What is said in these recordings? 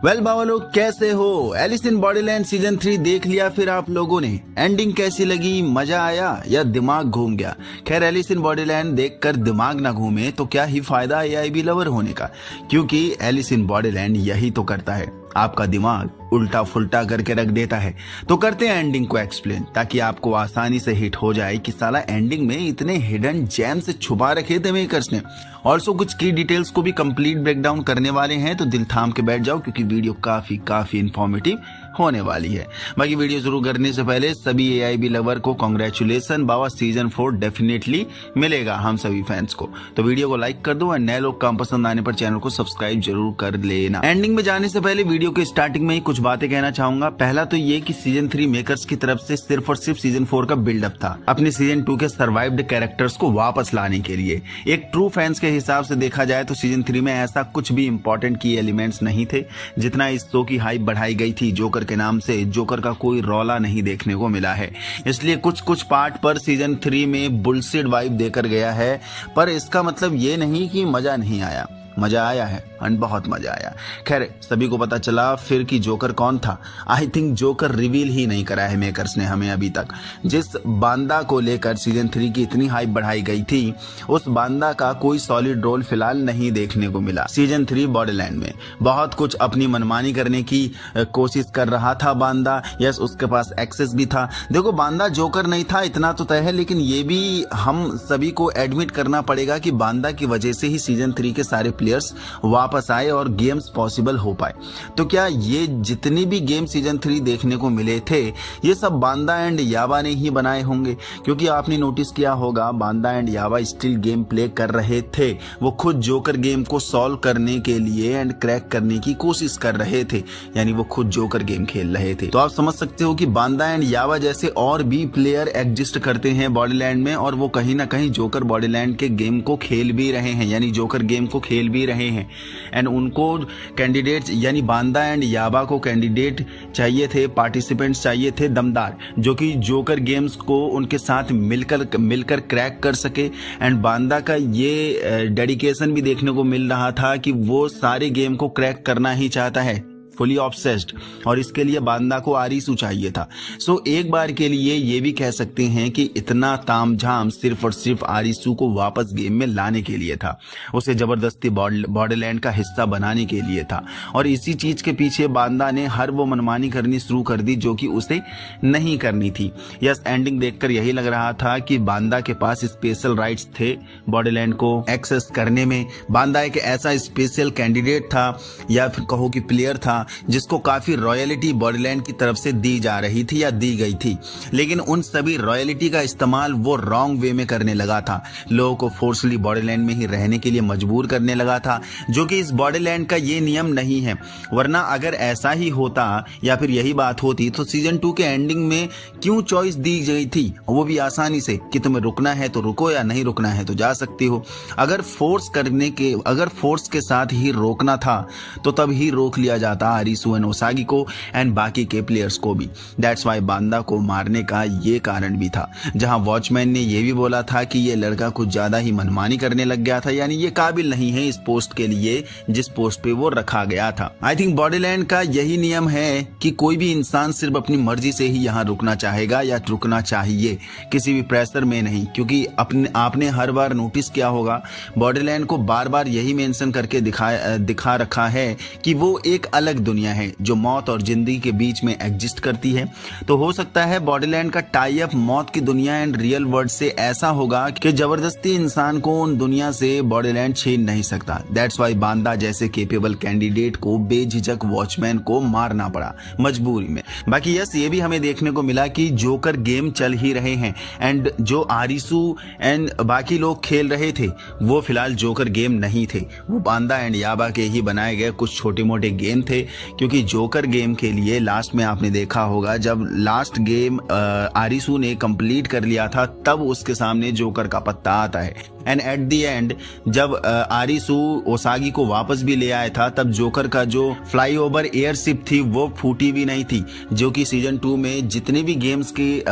Well बाबा लोग कैसे हो। एलिस इन बॉर्डरलैंड सीजन 3 देख लिया फिर आप लोगों ने। एंडिंग कैसी लगी, मजा आया या दिमाग घूम गया। खैर एलिस इन बॉर्डरलैंड देखकर दिमाग ना घूमे तो क्या ही फायदा एआईबी लवर होने का, क्योंकि एलिस इन बॉर्डरलैंड यही तो करता है, आपका दिमाग उल्टा फुल्टा करके रख देता है। तो करते हैं एंडिंग को एक्सप्लेन, ताकि आपको आसानी से हिट हो जाए कि साला एंडिंग में इतने हिडन जेम्स छुपा रखे थे मेकर्स ने। ऑल्सो कुछ की डिटेल्स को भी कंप्लीट ब्रेकडाउन करने वाले हैं, तो दिल थाम के बैठ जाओ क्योंकि वीडियो काफी इंफॉर्मेटिव होने वाली है। बाकी वीडियो शुरू करने से पहले सभी एआईबी लवर को कांग्रेचुलेशन बाबा, सीजन 4 डेफिनेटली मिलेगा हम सभी फैंस को। तो वीडियो को लाइक कर दो और नए लोग काम पसंद आने पर चैनल को सब्सक्राइब जरूर कर लेना। एंडिंग में जाने से पहले वीडियो के स्टार्टिंग में ही कुछ बातें कहना चाहूंगा। पहला तो ये कि सीजन 3 मेकर्स की तरफ से सिर्फ और सिर्फ सीजन 4 का बिल्डअप था, अपने सीजन 2 के सर्वाइव्ड कैरेक्टर्स को वापस लाने के लिए। एक ट्रू फैंस के हिसाब से देखा जाए तो सीजन 3 में ऐसा कुछ भी इंपॉर्टेंट की एलिमेंट्स नहीं थे। जितना इस शो की हाइप बढ़ाई गई थी जोकर के नाम से, जोकर का कोई रौला नहीं देखने को मिला है। इसलिए कुछ पार्ट पर सीजन 3 में बुलशिट वाइब देकर गया है, पर इसका मतलब ये नहीं कि मजा नहीं आया। मजा आया है एंड बहुत मजा आया। खैर सभी को पता चला फिर कि जोकर कौन था। आई थिंक जोकर रिवील ही नहीं करा है मेकर्स ने हमें अभी तक। जिस बांदा को लेकर सीजन 3 की इतनी हाइप बढ़ाई गई थी, उस बांदा का कोई सॉलिड रोल फिलहाल नहीं देखने को मिला। सीजन 3 बॉर्डरलैंड में बहुत कुछ अपनी मनमानी करने की कोशिश कर रहा था बांदा। यस, उसके पास एक्सेस भी था। देखो बांदा जोकर नहीं था इतना तो तय है, लेकिन ये भी हम सभी को एडमिट करना पड़ेगा कि बांदा की वजह से ही सीजन 3 के सारे प्लेयर्स वापस आए और गेम्स पॉसिबल हो पाए। तो क्या ये जितनी भी गेम सीजन 3 देखने को मिले थे, ये सब बांदा एंड याबा ने ही बनाए होंगे? क्योंकि आपने नोटिस किया होगा बांदा एंड याबा स्टिल गेम प्ले कर रहे थे। वो खुद जोकर गेम को सॉल्व करने के लिए एंड क्रैक करने की कोशिश कर रहे थे, यानी वो खुद जोकर गेम खेल रहे थे। तो आप समझ सकते हो कि बांदा एंड याबा जैसे और भी प्लेयर एग्जिस्ट करते हैं बॉर्डरलैंड में, और वो कहीं ना कहीं जोकर बॉर्डरलैंड के गेम को खेल भी रहे हैं, यानी जोकर गेम को खेल भी रहे हैं। एंड उनको कैंडिडेट्स यानी बांदा एंड याबा को कैंडिडेट चाहिए थे, पार्टिसिपेंट्स चाहिए थे दमदार, जो कि जोकर गेम्स को उनके साथ मिलकर क्रैक कर सके। एंड बांदा का ये डेडिकेशन भी देखने को मिल रहा था कि वो सारे गेम को क्रैक करना ही चाहता है, फुली ऑब्सेस्ड, और इसके लिए बांदा को आरिसू चाहिए था। सो एक बार के लिए ये भी कह सकते हैं कि इतना तामझाम सिर्फ और सिर्फ आरिसू को वापस गेम में लाने के लिए था, उसे जबरदस्ती बॉर्डरलैंड का हिस्सा बनाने के लिए था। और इसी चीज के पीछे बांदा ने हर वो मनमानी करनी शुरू कर दी जो कि उसे नहीं करनी थी। यस, एंडिंग देखकर यही लग रहा था कि बांदा के पास स्पेशल राइट्स थे बॉर्डरलैंड को एक्सेस करने में। बांदा एक ऐसा स्पेशल कैंडिडेट था या फिर कहो कि प्लेयर था जिसको काफी रॉयलिटी बॉर्डरलैंड की तरफ से दी जा रही थी या दी गई थी, लेकिन उन सभी रॉयलिटी का इस्तेमाल वो रॉन्ग वे में करने लगा था। लोगों को फोर्सली बॉर्डरलैंड में ही रहने के लिए मजबूर करने लगा था, जो कि इस बॉर्डरलैंड का ये नियम नहीं है। वरना अगर ऐसा ही होता या फिर यही बात होती तो सीजन 2 के एंडिंग में क्यों चॉइस दी गई थी, वो भी आसानी से कि तुम्हें रुकना है तो रुको या नहीं रुकना है तो जा सकते हो। अगर फोर्स के साथ ही रोकना था तो तब ही रोक लिया जाता आरिसू एंड ओसागी को एंड बाकी के प्लेयर्स को भी। दैट्स वाई बांदा को मारने का ये कारण भी था। जहां वॉचमैन ने ये भी बोला था कि ये लड़का कुछ ज्यादा ही मनमानी करने लग गया था, यानी ये काबिल नहीं है इस पोस्ट के लिए जिस पोस्ट पे वो रखा गया था। आई थिंक बॉर्डरलैंड का यही नियम है कि कोई भी इंसान सिर्फ अपनी मर्जी से ही यहाँ रुकना चाहेगा या रुकना चाहिए, किसी भी प्रेशर में नहीं। क्योंकि आपने हर बार नोटिस किया होगा बॉर्डरलैंड को बार बार यही मेंशन करके दिखा रखा है कि वो एक अलग दुनिया है जो मौत और जिंदगी के बीच में एग्जिस्ट करती है। तो हो सकता है बॉर्डरलैंड का टाई अप मौत की दुनिया एंड रियल वर्ल्ड से ऐसा होगा कि जबरदस्ती इंसान को उन दुनिया से बॉर्डरलैंड छीन नहीं सकता। दैट्स वाई बांदा जैसे केपेबल कैंडिडेट को बेझिझक वॉचमैन को मारना पड़ा मजबूरी में। बाकी यस, ये भी हमें देखने को मिला कि जोकर गेम चल ही रहे हैं एंड जो आरिसू एंड बाकी लोग खेल रहे थे वो फिलहाल जोकर गेम नहीं थे, वो बांदा एंड याबा के ही बनाए गए कुछ छोटे मोटे गेम थे। क्योंकि जोकर गेम के लिए लास्ट में आपने देखा होगा जब लास्ट गेम आरिसू ने कंप्लीट कर लिया था तब उसके सामने जोकर का पत्ता आता है। एंड एट द एंड जब आरिसू ओसागी को वापस भी ले आया था तब जोकर का जो फ्लाईओवर एयरशिप थी वो फूटी भी नहीं थी, जो कि सीजन 2 में जितने भी गेम्स के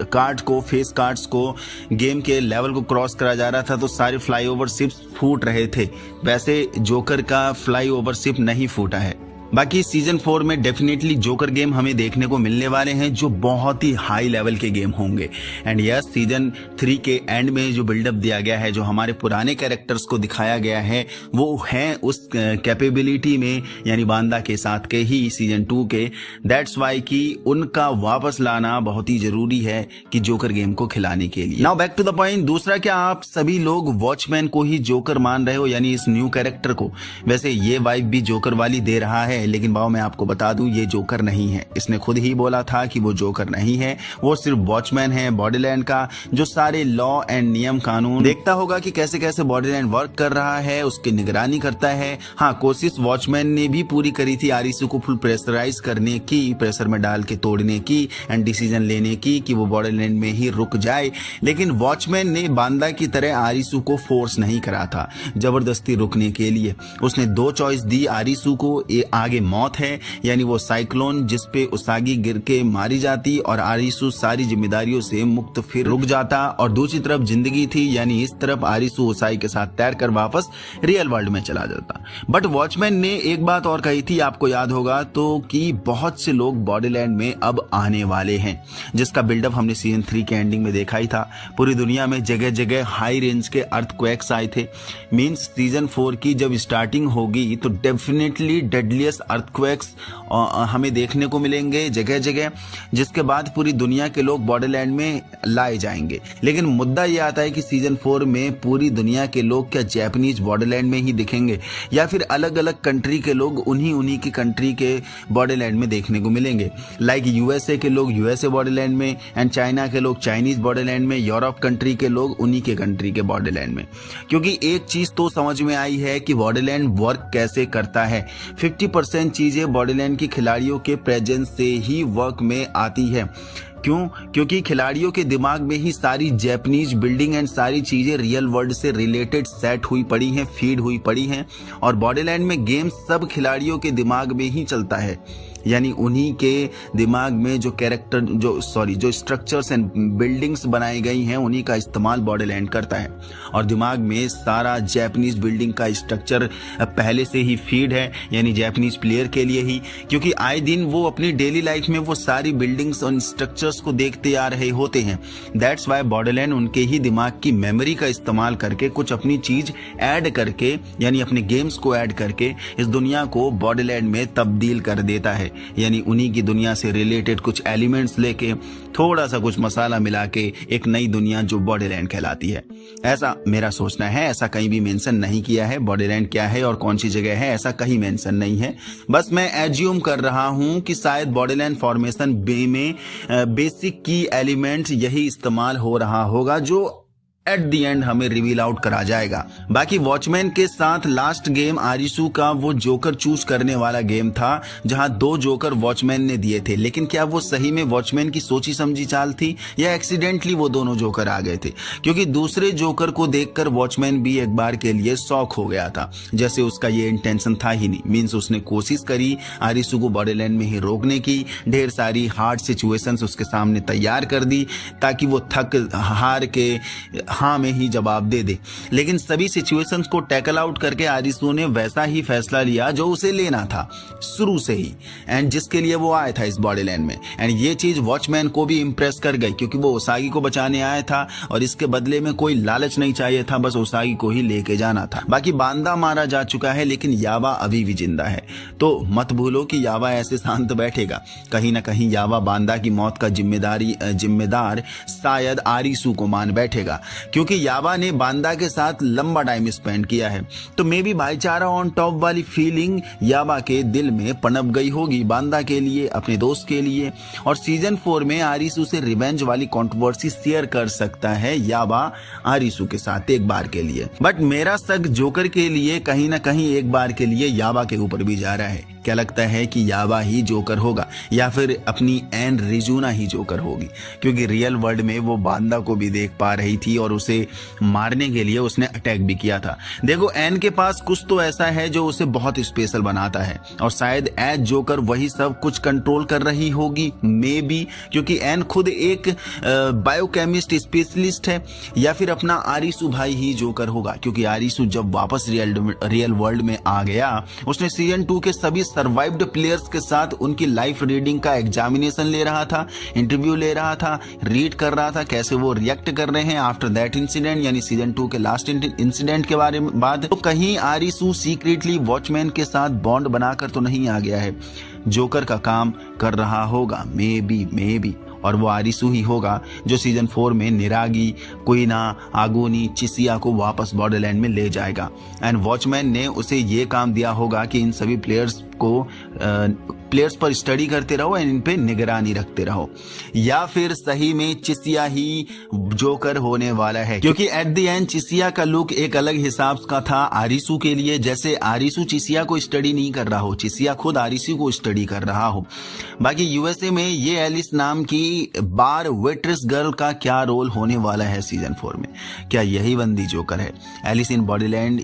कार्ड को फेस कार्ड्स को गेम के लेवल को क्रॉस करा जा रहा था तो सारे फ्लाईओवर शिप्स फूट रहे थे। वैसे जोकर का फ्लाईओवर शिप नहीं फूटा है। बाकी सीजन 4 में डेफिनेटली जोकर गेम हमें देखने को मिलने वाले हैं जो बहुत ही हाई लेवल के गेम होंगे। एंड यस, सीजन 3 के एंड में जो बिल्डअप दिया गया है, जो हमारे पुराने कैरेक्टर्स को दिखाया गया है, वो है उस कैपेबिलिटी में, यानी बांदा के साथ के ही सीजन 2 के। दैट्स वाई कि उनका वापस लाना बहुत ही जरूरी है कि जोकर गेम को खिलाने के लिए। Now back to the point. दूसरा, क्या आप सभी लोग वॉचमैन को ही जोकर मान रहे हो, यानी इस न्यू कैरेक्टर को? वैसे ये वाइब भी जोकर वाली दे रहा है, लेकिन बाबा मैं आपको बता दूं ये जोकर नहीं है। इसने खुद ही बोला था कि वो जोकर नहीं है, वो सिर्फ वॉचमैन है बॉडीलैंड का, जो सारे लॉ एंड नियम कानून देखता होगा कि कैसे कैसे बॉडीलैंड वर्क कर रहा है, उसकी निगरानी करता है। हाँ, कोशिश वॉचमैन ने भी पूरी करी थी आरिसू को फुल प्रेशराइज करने की, प्रेशर में डाल के तोड़ने की एंड डिसीजन लेने की कि वो बॉडीलैंड में ही रुक जाए, लेकिन वॉचमैन ने बांदा की तरह आरिसू को फोर्स नहीं करा था जबरदस्ती रुकने के लिए। उसने 2 चॉइस दी आरिसू को, आगे मौत है, यानी वो साइक्लोन जिस पे उसागी गिर के मारी जाती और आरिसू सारी जिम्मेदारियों से मुक्त फिर रुक जाता, और दूसरी तरफ जिंदगी थी, यानी इस तरफ आरिसू उसाई के साथ तैरकर वापस रियल वर्ल्ड में चला जाता। बट वॉचमैन ने एक बात और कही थी, आपको याद होगा तो, कि बहुत से लोग बॉडीलैंड में अब आने वाले हैं, जिसका बिल्डअप हमने सीजन 3 के एंडिंग में देखा ही था। पूरी दुनिया में जगह जगह हाई रेंज के अर्थक्वेक्स आए थे। मींस सीजन 4 की जब स्टार्टिंग होगी तो डेफिनेटली डेडलिएस्ट अर्थक्वेक्स हमें देखने को मिलेंगे जगह जगह, जिसके बाद पूरी दुनिया के लोग बॉडीलैंड में लाए जाएंगे। लेकिन मुद्दा ये आता है कि सीजन 4 में पूरी दुनिया के लोग क्या जापानीज बॉडीलैंड में ही दिखेंगे, या फिर अलग अलग कंट्री के लोग उन्हीं की कंट्री के बॉडीलैंड में देखने को मिलेंगे। लाइक यूएसए के लोग यूएसए बॉडीलैंड में, एंड चाइना के लोग चाइनीज बॉडीलैंड में, यूरोप कंट्री के लोग उन्हीं के कंट्री के बॉडीलैंड में। क्योंकि एक चीज तो समझ में आई है कि बॉडीलैंड वर्क कैसे करता है। 50% चीजें बॉडीलैंड के खिलाड़ियों के प्रेजेंस से ही वर्क में आती है। क्यों? क्योंकि खिलाड़ियों के दिमाग में ही सारी जापानीज बिल्डिंग एंड सारी चीजें रियल वर्ल्ड से रिलेटेड सेट हुई पड़ी हैं, फीड हुई पड़ी हैं, और बॉडीलैंड में गेम सब खिलाड़ियों के दिमाग में ही चलता है। यानी उन्हीं के दिमाग में जो कैरेक्टर जो स्ट्रक्चर्स एंड बिल्डिंग्स बनाई गई हैं, उन्हीं का इस्तेमाल बॉडीलैंड करता है। और दिमाग में सारा जापानीज बिल्डिंग का स्ट्रक्चर पहले से ही फीड है, यानी जापानीज प्लेयर के लिए ही, क्योंकि आए दिन वो अपनी डेली लाइफ में वो सारी बिल्डिंग्स और स्ट्रक्चर्स को देखते आ रहे होते हैं। दैट्स वाई बॉडीलैंड उनके ही दिमाग की मेमोरी का इस्तेमाल करके कुछ अपनी चीज ऐड करके, यानी अपने गेम्स को ऐड करके इस दुनिया को बॉडीलैंड में तब्दील कर देता है। यानी उन्हीं की दुनिया से रिलेटेड कुछ एलिमेंट्स लेके थोड़ा सा कुछ मसाला मिला के एक नई दुनिया जो बॉडीलैंड कहलाती है। ऐसा मेरा सोचना है। ऐसा कहीं भी मेंशन नहीं किया है बॉडीलैंड क्या है और कौन सी जगह है, ऐसा कहीं मेंशन नहीं है। बस मैं एज्यूम कर रहा हूं कि शायद बॉडीलैंड फॉर्मेशन बे में बेसिक की एलिमेंट यही इस्तेमाल हो रहा होगा, जो एट द एंड हमें रिवील आउट करा जाएगा। बाकी वॉचमैन के साथ लास्ट गेम आरिसू का वो जोकर चूज करने वाला गेम था, जहां 2 जोकर वॉचमैन ने दिए थे। लेकिन क्या वो सही में वॉचमैन की सोची समझी चाल थी, या एक्सीडेंटली वो दोनों जोकर आ गए थे? क्योंकि दूसरे जोकर को देखकर वॉचमैन भी एक बार के लिए शॉक हो गया था, जैसे उसका ये इंटेंशन था ही नहीं। मीन्स उसने कोशिश करी आरिसू को बॉडीलैंड में ही रोकने की, ढेर सारी हार्ड सिचुएशंस उसके सामने तैयार कर दी ताकि वो थक हार के हाँ में ही जवाब दे दे। लेकिन सभी सिचुएशंस को टैकल आउट करके आरिसू ने वैसा ही फैसला लिया जो उसे लेना था शुरू से ही, एंड जिसके लिए वो आया था इस बॉडीलैंड में। एंड ये चीज वॉचमैन को भी इंप्रेस कर गई, क्योंकि वो उसागी को बचाने आया था और इसके बदले में कोई लालच नहीं चाहिए था, बस उसागी को ही लेके जाना था। बाकी बांदा मारा जा चुका है, लेकिन यावा अभी भी जिंदा है। तो मत भूलो कि यावा ऐसे शांत बैठेगा। कहीं ना कहीं यावा बांदा की मौत का जिम्मेदार शायद आरिसू को मान बैठेगा, क्योंकि यावा ने बांदा के साथ लंबा टाइम स्पेंड किया है। तो मे बी भाईचारा ऑन टॉप वाली फीलिंग यावा के दिल में पनप गई होगी बांदा के लिए, अपने दोस्त के लिए, और सीजन 4 में आरिसू से रिवेंज वाली कंट्रोवर्सी शेयर कर सकता है यावा आरिसू के साथ एक बार के लिए। बट मेरा शक जोकर के लिए कहीं ना कहीं एक बार के लिए यावा के ऊपर भी जा रहा है। क्या लगता है कि यावा ही जोकर होगा, या फिर अपनी एन रिजुना ही जोकर होगी? क्योंकि रियल वर्ल्ड में वो बांदा को भी देख पा रही थी और उसे मारने के लिए उसने अटैक भी किया था। देखो, एन के पास कुछ तो ऐसा है जो उसे बहुत स्पेशल बनाता है, और शायद एज जोकर वही सब कुछ कंट्रोल कर रही होगी, मे बी, क्योंकि एन खुद एक बायोकेमिस्ट स्पेशलिस्ट है, या फिर अपना आरिसू भाई ही जोकर होगा। क्योंकि आरिसू जब वापस रियल वर्ल्ड में आ गया, उसने सीजन 2 के सभी सर्वाइव्ड प्लेयर्स के साथ उनकी लाइफ रीडिंग का एग्जामिनेशन ले रहा था, इंटरव्यू ले रहा था, रीड कर रहा था कैसे वो रिएक्ट कर रहे हैं आफ्टर दैट इंसिडेंट, यानी सीजन 2 के लास्ट इंसिडेंट के बारे में बाद। तो कहीं आरिसू सीक्रेटली वॉचमैन के साथ बॉन्ड बनाकर तो नहीं आ गया है, जोकर का काम कर रहा होगा मे बी, और वो आरिसू ही होगा जो सीजन 4 में निरागी, कुइना, आगोनी, चिसिया को वापस बॉर्डरलैंड में ले जाएगा। एंड वॉचमैन ने उसे ये काम दिया होगा कि इन सभी प्लेयर्स पर स्टडी करते रहो एंड इन पे निगरानी रखते रहो, या फिर सही में चिसिया ही जोकर होने वाला है, क्योंकि एट द एंड चिसिया का लुक एक अलग हिसाब का था आरिसू के लिए, जैसे आरिसू चिसिया को स्टडी नहीं कर रहा हो, चिसिया खुद आरिसू को स्टडी कर रहा हो। बाकी यूएसए में ये एलिस नाम की बार वेट्रेस गर्ल का क्या रोल होने वाला है सीजन 4 में, क्या यही बंदी जोकर है? Alice in बॉडीलैंड